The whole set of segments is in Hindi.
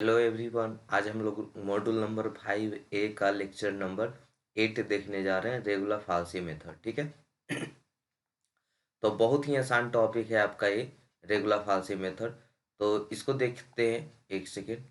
हेलो एवरीवन, आज हम लोग मॉड्यूल नंबर 5A का लेक्चर नंबर 8 देखने जा रहे हैं, रेगुलर फाल्सी मेथड। ठीक है। तो बहुत ही आसान टॉपिक है आपका ये रेगुलर फाल्सी मेथड। तो इसको देखते हैं एक सेकेंड।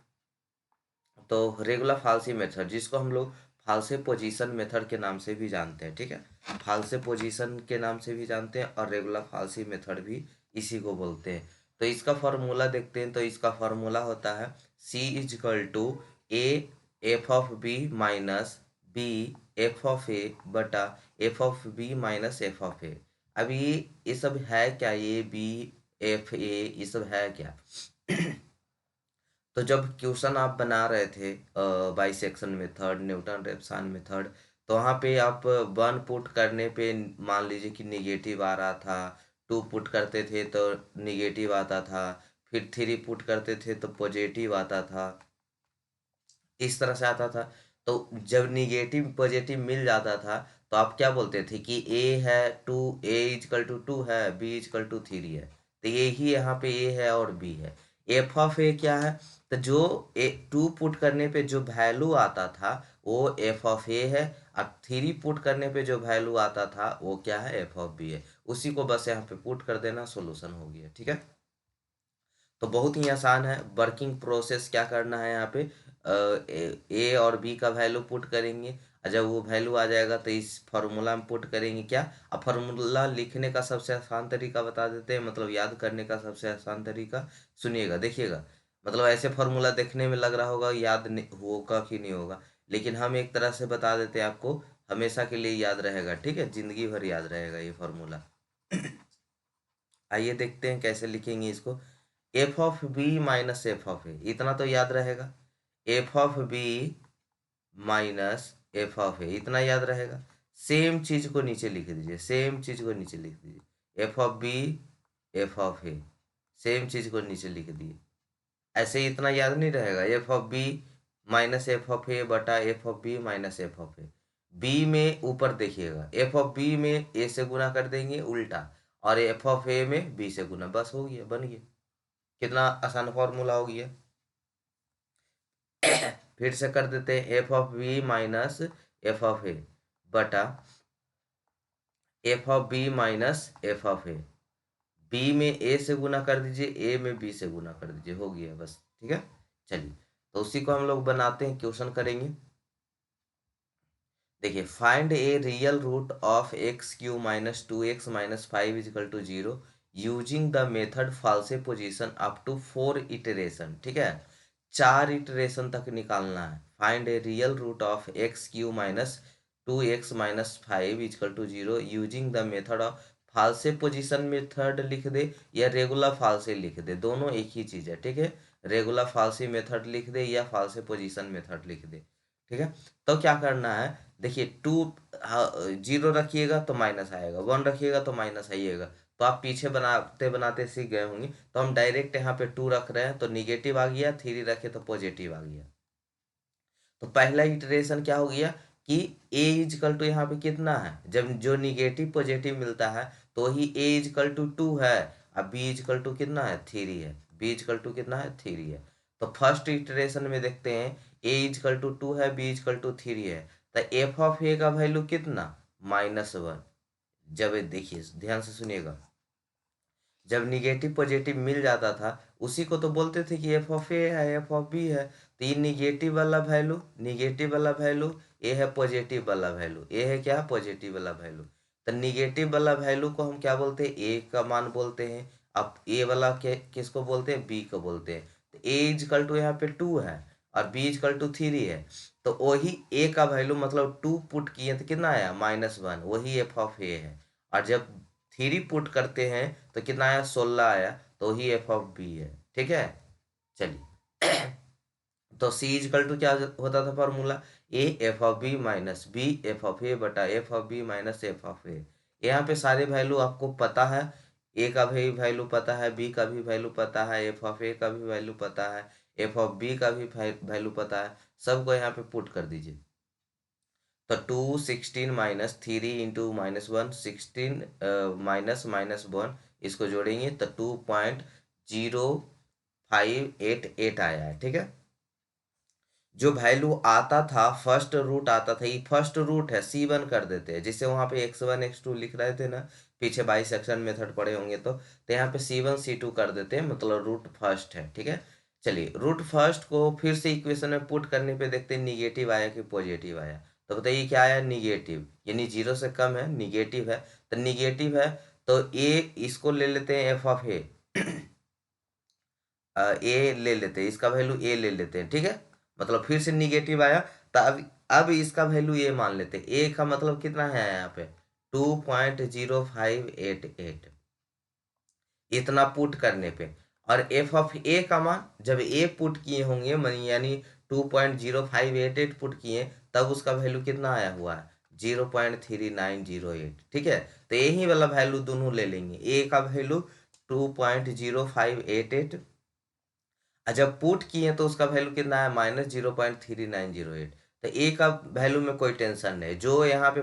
तो रेगुलर फाल्सी मेथड, जिसको हम लोग फाल्से पोजीशन मेथड के नाम से भी जानते हैं। ठीक है, फाल्से पोजीशन के नाम से भी जानते हैं और रेगुलर फाल्सी मेथड भी इसी को बोलते हैं। तो इसका फार्मूला देखते हैं। तो इसका फार्मूला होता है C=A F of B minus B F of A बटा F of B minus F of A. अभी ये सब है क्या? ये बी एफ ए ये सब है क्या? तो जब क्वेश्चन आप बना रहे थे बाइसेक्शन मेथड, न्यूटन रेफसन मेथड, तो वहाँ पे आप 1 पुट करने पे मान लीजिए कि निगेटिव आ रहा था, 2 पुट करते थे तो निगेटिव आता था, फिर 3 पुट करते थे तो पॉजिटिव आता था, इस तरह से आता था। तो जब निगेटिव पॉजिटिव मिल जाता था तो आप क्या बोलते थे कि ए है 2, A=2 है, B=3 है। तो यही यहाँ पे ए है और बी है। एफ ऑफ ए क्या है? तो जो 2 पुट करने पे जो वैल्यू आता था वो एफ ऑफ ए है, और 3 पुट करने पे जो वैल्यू आता था वो क्या है? एफ ऑफ बी है। उसी को बस यहाँ पे पुट कर देना, सोल्यूशन हो गया। ठीक है। तो बहुत ही आसान है। वर्किंग प्रोसेस क्या करना है यहाँ पे, ए और बी का वैल्यू पुट करेंगे, और जब वो वैल्यू आ जाएगा तो इस फार्मूला में पुट करेंगे। क्या? अब फार्मूला लिखने का सबसे आसान तरीका बता देते हैं, मतलब याद करने का सबसे आसान तरीका। सुनिएगा, देखिएगा। मतलब ऐसे फार्मूला देखने में लग रहा होगा याद होगा कि नहीं होगा, लेकिन हम एक तरह से बता देते हैं आपको, हमेशा के लिए याद रहेगा। ठीक है, जिंदगी भर याद रहेगा ये फार्मूला। आइए देखते हैं कैसे लिखेंगे इसको। F of B minus F of A, इतना तो याद रहेगा। F of B minus F of A, इतना याद रहेगा। सेम चीज को नीचे लिख दीजिए, सेम चीज को नीचे लिख दीजिए। F of b F of a, same चीज को नीचे लिख दिए। ऐसे ही इतना याद नहीं रहेगा। F of B minus F of A बटा F of B minus F of A. B में ऊपर देखिएगा, एफ ऑफ बी में ए से गुना कर देंगे उल्टा, और एफ ऑफ ए में बी से गुना, बस हो गया, बन गया। कितना आसान फॉर्मूला हो गया। फिर से कर देते हैं, F of B minus F of A बटा F of B minus F of A. B में ए से गुना कर दीजिए, ए में बी से गुना कर दीजिए, हो गया बस। ठीक है, चलिए। तो उसी को हम लोग बनाते हैं, क्वेश्चन करेंगे। देखिए, find a real root of X cube minus 2x-5 = 0 using the method false position up to 4 iteration. ठीक है, 4 इटरेशन तक निकालना है। Find a real root of X cube minus 2x-5 = 0 using the method of false position method लिख दे या रेगुलर फाल्से लिख दे, दोनों एक ही चीज है। ठीक है, रेगुलर फाल्से मेथड लिख दे या फाल्से पोजीशन मेथड लिख दे। ठीक है, तो क्या करना है, देखिए 2 0 रखिएगा तो माइनस आएगा, 1 रखिएगा तो माइनस आइएगा। तो आप पीछे बनाते बनाते सीख गए होंगे। तो हम डायरेक्ट यहाँ पे 2 रख रहे हैं तो निगेटिव आ गया, 3 रखे तो पॉजिटिव आ गया। तो पहला इटरेशन क्या हो गया कि A= यहाँ पे कितना है, जब जो निगेटिव पॉजिटिव मिलता है तो ही A=2 है, अब B= कितना है? 3 है। B= कितना है? 3 है। तो फर्स्ट इटरेशन में देखते हैं, A=2 है, B=3 है। तो एफ ऑफ ए का वैल्यू कितना? -1। जब देखिए ध्यान से सुनिएगा, जब निगेटिव पॉजिटिव मिल जाता था उसी को तो बोलते थे कि एफ ऑफ ए है, एफ ऑफ बी है। तो ये निगेटिव वाला वैल्यू, निगेटिव वाला वैल्यू, ए है पॉजिटिव वाला वैल्यू, ए है क्या? पॉजिटिव वाला वैल्यू। तो निगेटिव वाला वैल्यू को हम क्या बोलते हैं? ए का मान बोलते हैं। अब ए वाला के किसको बोलते हैं? बी को बोलते हैं। तो A= यहाँ पे 2 है और B=3 है। तो वही ए का वैल्यू मतलब 2 पुट किए तो कितना आया? -1, वही एफ ऑफ ए है। और जब 3 पुट करते हैं तो कितना आया? 16 आया, तो ही एफ ऑफ बी है। ठीक है, चलिए। तो C= क्या होता था formula? A F of B minus B F of A बटा F of B minus F of A. यहाँ पे सारे वैल्यू आपको पता है, ए का भी वैल्यू पता है, बी का भी वैल्यू पता है, एफ ऑफ ए का भी वैल्यू पता है, एफ ऑफ बी का भी वैल्यू पता है। सबको यहाँ पे पुट कर दीजिए। तो 2 16 माइनस 3 इंटू -1 16 माइनस -1, इसको जोड़ेंगे तो 2.0588 आया है। ठीक है, जो वैल्यू आता था फर्स्ट रूट आता था, ये फर्स्ट रूट है, C1 कर देते हैं, जिससे वहां पे x1 x2 लिख रहे थे ना, पीछे बाइसेक्शन मेथड पढ़े होंगे तो यहाँ पे C1 C2 कर देते हैं, मतलब रूट फर्स्ट है। ठीक है, चलिए रूट फर्स्ट को फिर से इक्वेशन में पुट करने पे देखते हैं निगेटिव आया कि पॉजिटिव आया। तो बताइए क्या आया, निगेटिव, यानी 0 से कम है, निगेटिव है। तो निगेटिव है तो ए, इसको ले लेते हैं एफ ऑफ ए ले लेते हैं, इसका वैल्यू ए ले लेते हैं। ठीक है, मतलब फिर से निगेटिव आया तो अब इसका वैल्यू ए मान लेते हैं। ए का मतलब कितना है यहाँ पे 2.0588, इतना पुट करने पे। और एफ ऑफ ए का मान जब ए पुट किए होंगे मनी, यानी 2.0588 पुट किए, तब उसका वैल्यू कितना आया हुआ है 0.3908। ठीक है, तो यही वाला वैल्यू दोनों ले लेंगे, ए का वैल्यू 2.0588, जब पुट किए तो उसका वैल्यू कितना है -0.3908। तो ए का वैल्यू में कोई टेंशन नहीं, जो यहाँ पे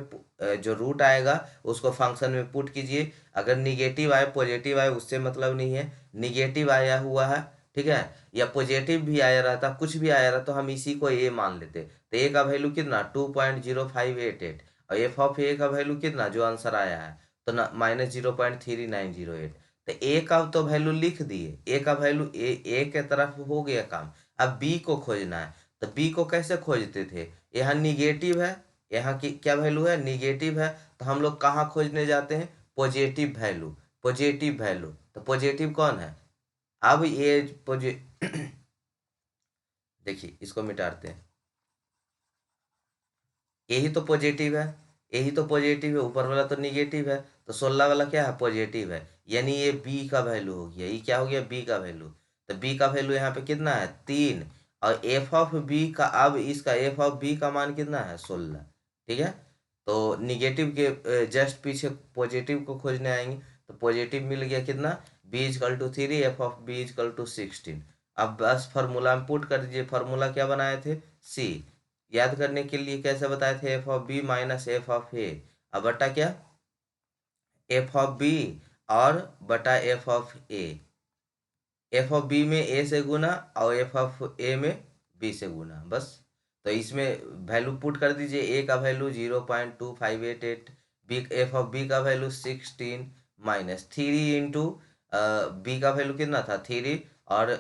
जो रूट आएगा उसको फंक्शन में पुट कीजिए। अगर निगेटिव आए पॉजिटिव आए उससे मतलब नहीं है, निगेटिव आया हुआ है, ठीक है, या पॉजिटिव भी आया रहता, कुछ भी आया रहता, तो हम इसी को ए मान लेते। तो ए का वैल्यू कितना 2.0588, और एफ ऑफ ए का वैल्यू कितना जो आंसर आया है तो ना -0.3908। तो ए का तो वैल्यू लिख दिए, ए का वैल्यू ए के तरफ हो गया काम। अब बी को खोजना है, तो बी को कैसे खोजते थे, यहाँ निगेटिव है, यहाँ की क्या वैल्यू है निगेटिव है, तो हम लोग कहाँ खोजने जाते हैं, पॉजिटिव वैल्यू, पॉजिटिव वैल्यू। तो पॉजिटिव कौन है, अब ये देखिए इसको मिटाते हैं, यही तो पॉजिटिव है, यही तो पॉजिटिव है, ऊपर वाला तो निगेटिव है, तो 16 वाला क्या है पॉजिटिव है, यानी ये बी का वैल्यू हो गया, ये क्या हो गया बी का वैल्यू। तो बी का वैल्यू यहाँ पे कितना है 3, और एफ ऑफ बी का, अब इसका एफ ऑफ बी का मान कितना है 16। ठीक है, तो निगेटिव के जस्ट पीछे पॉजिटिव को खोजने आएंगे, तो पॉजिटिव मिल गया कितना, b equal to 3, f of b equal to 16। अब बस फार्मूला में पुट कर दीजिए, फार्मूला क्या बनाए थे सी, याद करने के लिए कैसे बताए थे, F of B minus F of A, अब बटा क्या एफ ऑफ बी और बटा F of A, F of B में ए से गुना और एफ ऑफ ए में बी से गुना, बस। तो इसमें वैल्यू पुट कर दीजिए, ए का value 0.2588, b F of B का वैल्यू 16 माइनस 3 इंटू बी का वैल्यू कितना था 3, और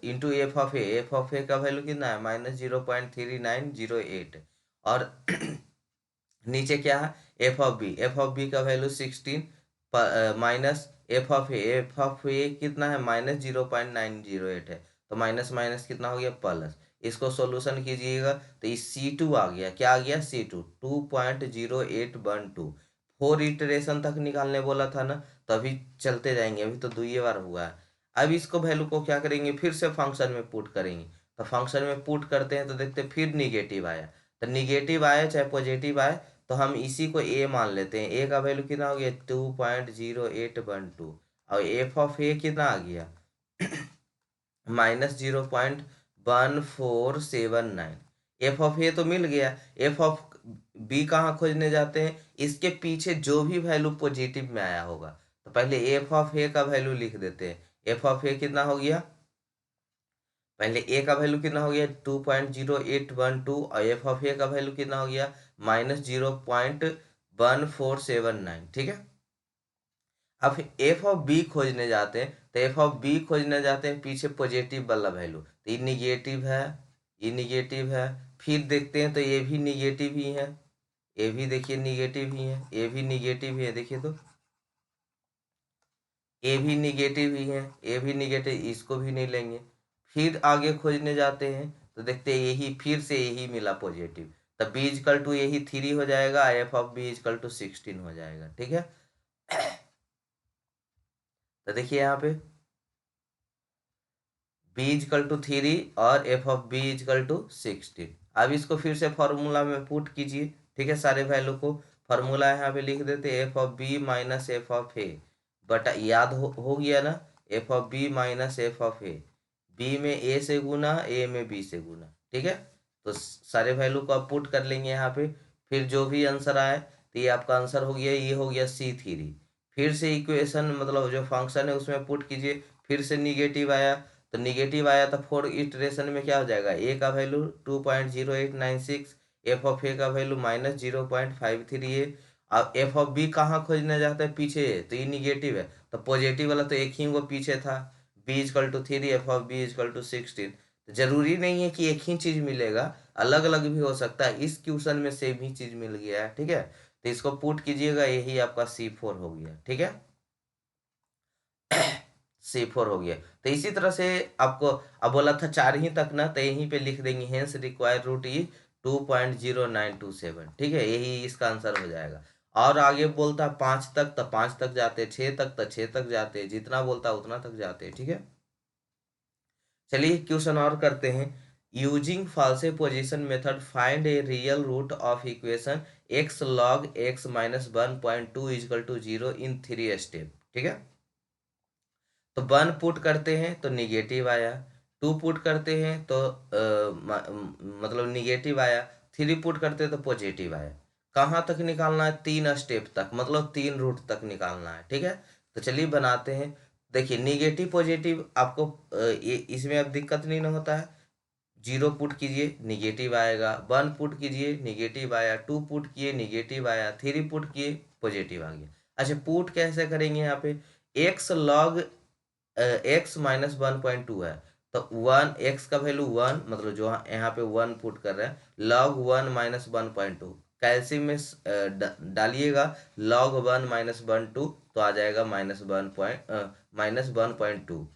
इंटू एफ ऑफ ए का वैल्यू कितना है -0.3908, और नीचे क्या है एफ ऑफ बी का वैल्यू 16 माइनस एफ ऑफ ए कितना है -0.908 है, तो माइनस माइनस कितना हो गया प्लस। इसको सॉल्यूशन कीजिएगा तो इस C2 आ गया, क्या आ गया C2 2.0812, 4 इटरेशन तक निकालने बोला था ना, तो अभी चलते जाएंगे, अभी तो 2 बार हुआ है। अब इसको वैल्यू को क्या करेंगे, फिर से फंक्शन में पुट करेंगे, तो फंक्शन में पुट करते हैं तो देखते हैं फिर निगेटिव आया, तो निगेटिव आए चाहे पॉजिटिव आए, तो हम इसी को ए मान लेते हैं। ए का वैल्यू कितना हो गया 2.0812, और एफ ऑफ ए कितना आ गया -0.1479। एफ ऑफ ए तो मिल गया, एफ ऑफ बी कहाँ खोजने जाते हैं, इसके पीछे जो भी वैल्यू पॉजिटिव में आया होगा, तो पहले एफ ऑफ ए का वैल्यू लिख देते हैं। एफ ऑफ ए कितना हो गया, पहले ए का वैल्यू कितना हो गया 2.0812, और एफ ऑफ ए का वैल्यू कितना हो गया -0.1479। ठीक है, अब एफ ऑफ बी खोजने जाते हैं, तो एफ ऑफ बी खोजने जाते हैं पीछे पॉजिटिव वाला वैल्यू, तो ये निगेटिव है, ये निगेटिव है, फिर देखते हैं तो ये भी निगेटिव ही है, ये भी देखिए निगेटिव ही है, ये भी निगेटिव ही है, देखिए तो ए भी निगेटिव ही है, ए भी निगेटिव, इसको भी नहीं लेंगे। फिर आगे खोजने जाते हैं तो देखते हैं यही, फिर से यही मिला पॉजिटिव, तब बी इजकल टू यही 3 हो जाएगा, f of b equal to 16 हो जाएगा। ठीक है, तो देखिए यहाँ पे बी इजकल टू 3 और f of b equal to 16। अब इसको फिर से फॉर्मूला में पुट कीजिए, ठीक है, सारे वैल्यू को फॉर्मूला यहाँ पे लिख देते, F of B minus F of A, बटा याद हो गया ना, F of B minus F of A, B में ए से गुना ए में बी से गुना। ठीक है, तो सारे वैल्यू को आप पुट कर लेंगे यहाँ पे, फिर जो भी आंसर आए तो ये आपका आंसर हो गया, ये हो गया C3। फिर से इक्वेशन मतलब जो फंक्शन है उसमें पुट कीजिए, फिर से निगेटिव आया तो निगेटिव आया तो 4 इटरेशन में क्या हो जाएगा, ए का वैल्यू 2.0896, एफ ऑफ ए का वैल्यू -0.53 है। अब एफ ऑफ बी कहाँ खोजने जाता है, पीछे है, तो ये निगेटिव है, तो पॉजिटिव वाला तो एक ही वो पीछे था, b equal to 3, f of b equal to 16। तो जरूरी नहीं है कि एक ही चीज मिलेगा, अलग अलग भी हो सकता है, इस क्वेश्चन में सेम ही चीज मिल गया है, ठीक है। तो इसको पुट कीजिएगा, यही आपका C4 हो गया, ठीक है। C4 हो गया। तो इसी तरह से आपको अब बोला था 4 ही तक ना, तो यहीं पे लिख देंगे हेंस रिक्वायर्ड रूट इज 2.0927, ठीक है, यही इसका आंसर हो जाएगा। और आगे बोलता 5 तक तो 5 तक जाते, 6 तक तो 6 तक जाते, जितना बोलता उतना तक जाते, ठीक है। चलिए क्वेश्चन और करते हैं। Using false position method find a real root of equation x log x - 1.2 is equal to 0 in 3 step, ठीक है। तो 1 पुट करते हैं तो निगेटिव आया, 2 पुट करते हैं तो मतलब निगेटिव आया, 3 पुट करते हैं तो पॉजिटिव आया। कहाँ तक निकालना है, 3 स्टेप तक, मतलब 3 रूट तक निकालना है, ठीक है। तो चलिए बनाते हैं। देखिए निगेटिव पॉजिटिव आपको ये इसमें अब दिक्कत नहीं ना होता है। 0 पुट कीजिए निगेटिव आएगा, 1 पुट कीजिए निगेटिव आया, 2 पुट किए निगेटिव आया, 3 पुट किए पॉजिटिव आ गया। अच्छा पुट कैसे करेंगे यहाँ पे, x log x - 1.2 है, तो 1 x का वैल्यू 1, मतलब जो यहाँ पे 1 पुट कर रहे हैं, log 1 - 1.2 कैल्सियम में डालिएगा, log 1 - 1.2 तो आ जाएगा -1.2,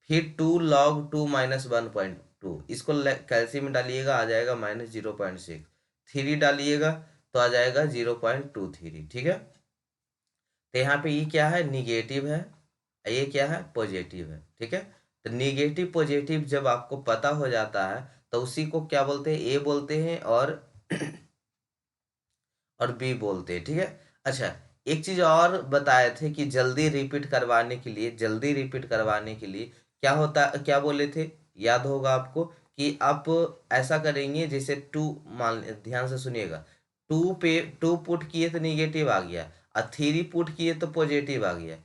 फिर 2 log 2 - 1.2, इसको कैल्सियम में डालिएगा, आ जाएगा -0.6, 3 डालिएगा तो आ जाएगा 0.23, ठीक है। तो यहाँ पे ये क्या है, निगेटिव है, ये क्या है, पॉजिटिव है, ठीक है। तो निगेटिव पॉजिटिव जब आपको पता हो जाता है तो उसी को क्या बोलते हैं, ए बोलते हैं और बी बोलते हैं, ठीक है। अच्छा एक चीज और बताए थे कि जल्दी रिपीट करवाने के लिए, जल्दी रिपीट करवाने के लिए क्या होता, क्या बोले थे, याद होगा आपको कि आप ऐसा करेंगे जैसे 2, मान ध्यान से सुनिएगा, 2 पुट किए तो निगेटिव आ गया, और 3 पुट किए तो पॉजिटिव आ गया।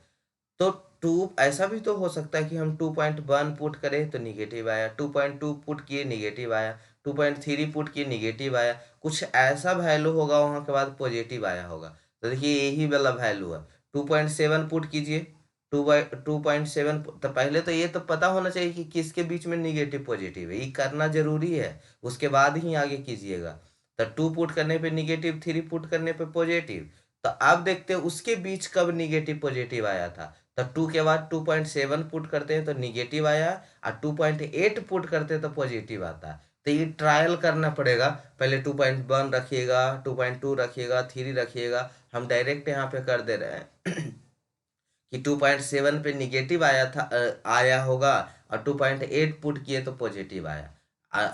तो 2 ऐसा भी तो हो सकता है कि हम 2.1 पुट करें तो निगेटिव आया, 2.2 पुट किए निगेटिव आया, 2.3 पुट किए निगेटिव आया, कुछ ऐसा वैल्यू होगा वहां के बाद पॉजिटिव आया होगा। तो देखिए यही वाला वैल्यू है, 2.7 पुट कीजिए, 2.7, तो पहले तो ये तो पता होना चाहिए कि किसके बीच में निगेटिव पॉजिटिव है, ये करना जरूरी है, उसके बाद ही आगे कीजिएगा। तो 2 पुट करने पे निगेटिव, 3 पुट करने पे पॉजिटिव, तो आप देखते हैं उसके बीच कब निगेटिव पॉजिटिव आया था। तो 2 के बाद 2.7 पुट करते हैं तो निगेटिव आया, और 2.8 पुट करते हैं तो पॉजिटिव आता है। तो ये ट्रायल करना पड़ेगा, पहले 2.1 रखिएगा, 2.2 रखिएगा, 3 रखिएगा, हम डायरेक्ट यहाँ पे कर दे रहे हैं कि 2.7 पे निगेटिव आया था, आया होगा, और 2.8 पुट किए तो पॉजिटिव आया।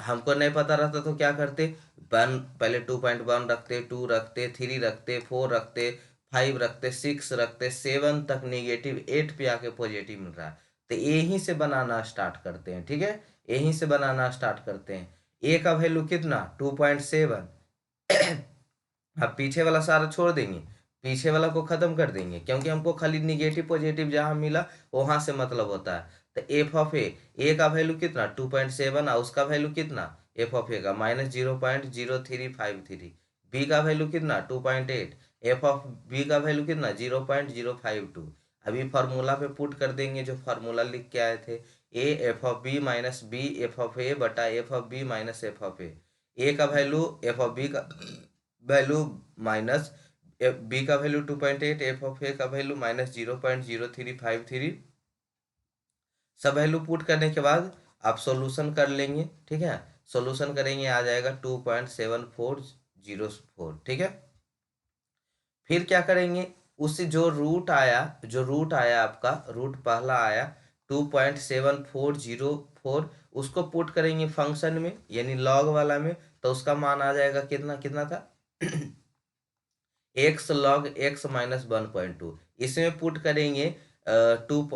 हमको नहीं पता रहता तो क्या करते, 1 पहले 2.1 रखते, 2 रखते, 3 रखते, 4 रखते, 5 रखते, 6 रखते, 7 तक निगेटिव, 8 पे आके पॉजिटिव मिल रहा है। तो यहीं से बनाना स्टार्ट करते हैं, ठीक है, यहीं से बनाना स्टार्ट करते हैं। ए का वैल्यू कितना, 2.7, अब पीछे वाला सारा छोड़ देंगे, पीछे वाला को खत्म कर देंगे, क्योंकि हमको खाली निगेटिव पॉजिटिव जहां मिला वहां से मतलब होता है। तो एफ ऑफ ए का वैल्यू कितना 2.7, और उसका वैल्यू कितना, एफ ऑफ ए का -0.0353, बी का वैल्यू कितना 2.8, एफ ऑफ बी का वैल्यू कितना 0.052। अभी फार्मूला पे पुट कर देंगे, जो फार्मूला लिख के आए थे, A F of B minus B F of A बटा F of B minus F of A का वैल्यू, एफ ऑफ बी का वैल्यू माइनस बी का वैल्यू 2.8, एफ ऑफ ए का वैल्यू -0.0353, सब वैल्यू पुट करने के बाद आप सॉल्यूशन कर लेंगे, ठीक है। सॉल्यूशन करेंगे, आ जाएगा 2.7404, ठीक है। फिर क्या करेंगे, उससे जो रूट आया आपका, रूट पहला आया 2.7404, उसको पुट करेंगे फंक्शन में, यानी लॉग वाला में, तो उसका मान आ जाएगा कितना, कितना था x log x - 1.2, इसमें पुट करेंगे टू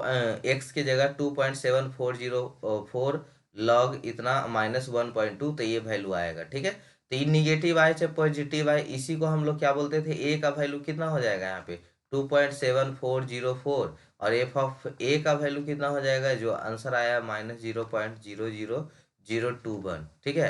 एक्स की जगह 2.7404 लॉग इतना -1.2, तो ये वैल्यू आएगा, ठीक है। तो ये निगेटिव आए चाहे पॉजिटिव आए, इसी को हम लोग क्या बोलते थे, ए का वैल्यू कितना हो जाएगा यहाँ पे 2.7404, और एफ ऑफ ए का वैल्यू कितना हो जाएगा, जो आंसर आया -0.00021, ठीक है।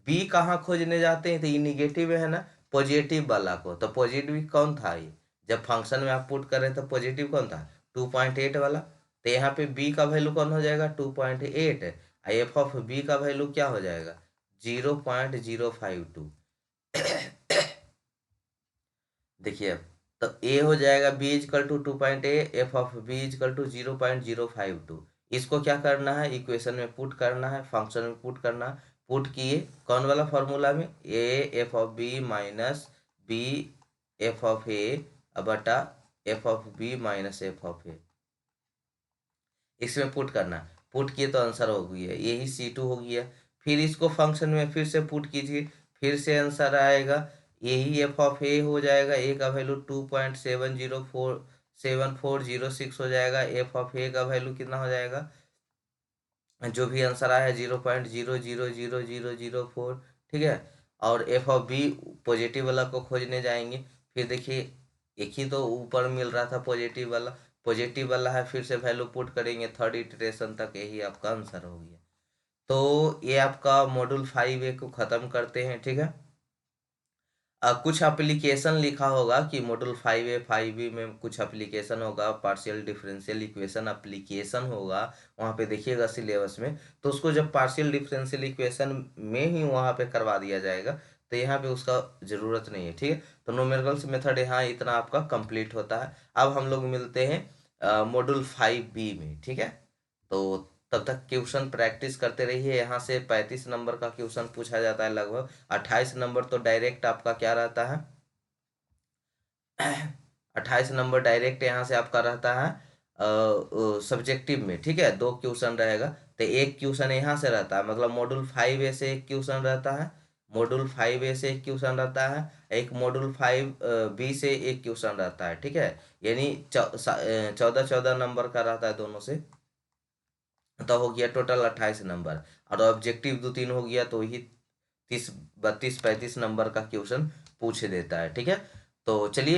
बी कहाँ खोजने जाते हैं, तो ये निगेटिव है ना, पॉजिटिव वाला को। तो पॉजिटिव कौन था ये, जब फंक्शन में आप पुट कर रहे तो पॉजिटिव कौन था, 2.8 वाला। तो यहाँ पे बी का वैल्यू कौन हो जाएगा, 2.8। एफ ऑफ बी का वैल्यू क्या हो जाएगा, 0.052। देखिए अब, तो ए हो जाएगा b equal to 2.8, F of b equal to 0.052। इसको क्या करना है, इक्वेशन में पुट करना है, फंक्शन में पुट करना है। पुट किए कौन वाला फॉर्मूला में, A F of B minus B F of A बटा F of B minus F of A, इसमें पुट करना। पुट किए तो आंसर हो गया, यही C2 हो गया। फिर इसको फंक्शन में फिर से पुट कीजिए, फिर से आंसर आएगा, यही एफ ऑफ ए हो जाएगा। ए का वैल्यू 2.704740 हो जाएगा। एफ ऑफ ए का वैल्यू कितना हो जाएगा, जो भी आंसर आया है 0.0000004, ठीक है। और एफ ऑफ बी पॉजिटिव वाला को खोजने जाएंगे। फिर देखिए एक ही तो ऊपर मिल रहा था पॉजिटिव वाला है, फिर से वैल्यू पुट करेंगे, थर्ड इटरेशन तक, यही आपका आंसर हो गया। तो ये आपका मॉड्यूल 5A को ख़त्म करते हैं, ठीक है। कुछ एप्लीकेशन लिखा होगा कि मॉड्यूल 5A 5B में कुछ एप्लीकेशन होगा, पार्शियल डिफरेंशियल इक्वेशन एप्लीकेशन होगा, वहाँ पे देखिएगा सिलेबस में। तो उसको जब पार्शियल डिफरेंशियल इक्वेशन में ही वहाँ पे करवा दिया जाएगा, तो यहाँ पे उसका ज़रूरत नहीं है, ठीक है। तो न्यूमेरिकल्स मेथड यहाँ इतना आपका कंप्लीट होता है। अब हम लोग मिलते हैं मॉड्यूल 5B में, ठीक है। तो तब तक क्वेश्चन प्रैक्टिस करते रहिए। यहाँ से 35 नंबर का क्वेश्चन पूछा जाता है लगभग। 28 नंबर तो डायरेक्ट आपका क्या रहता है, 28 नंबर डायरेक्ट यहाँ से आपका रहता है सब्जेक्टिव में, ठीक है। 2 क्वेश्चन रहेगा, तो एक क्वेश्चन यहाँ से रहता है, मतलब मॉड्यूल 5A से एक क्वेश्चन रहता है, मॉड्यूल 5A से एक क्वेश्चन रहता है, एक मॉड्यूल 5B से एक क्वेश्चन रहता है, ठीक है। यानी 14 नंबर का रहता है दोनों से। तो हो गया टोटल 28 नंबर, और ऑब्जेक्टिव 2-3 हो गया, तो ही 30 32 35 नंबर का क्वेश्चन पूछ देता है, ठीक है। तो चलिए।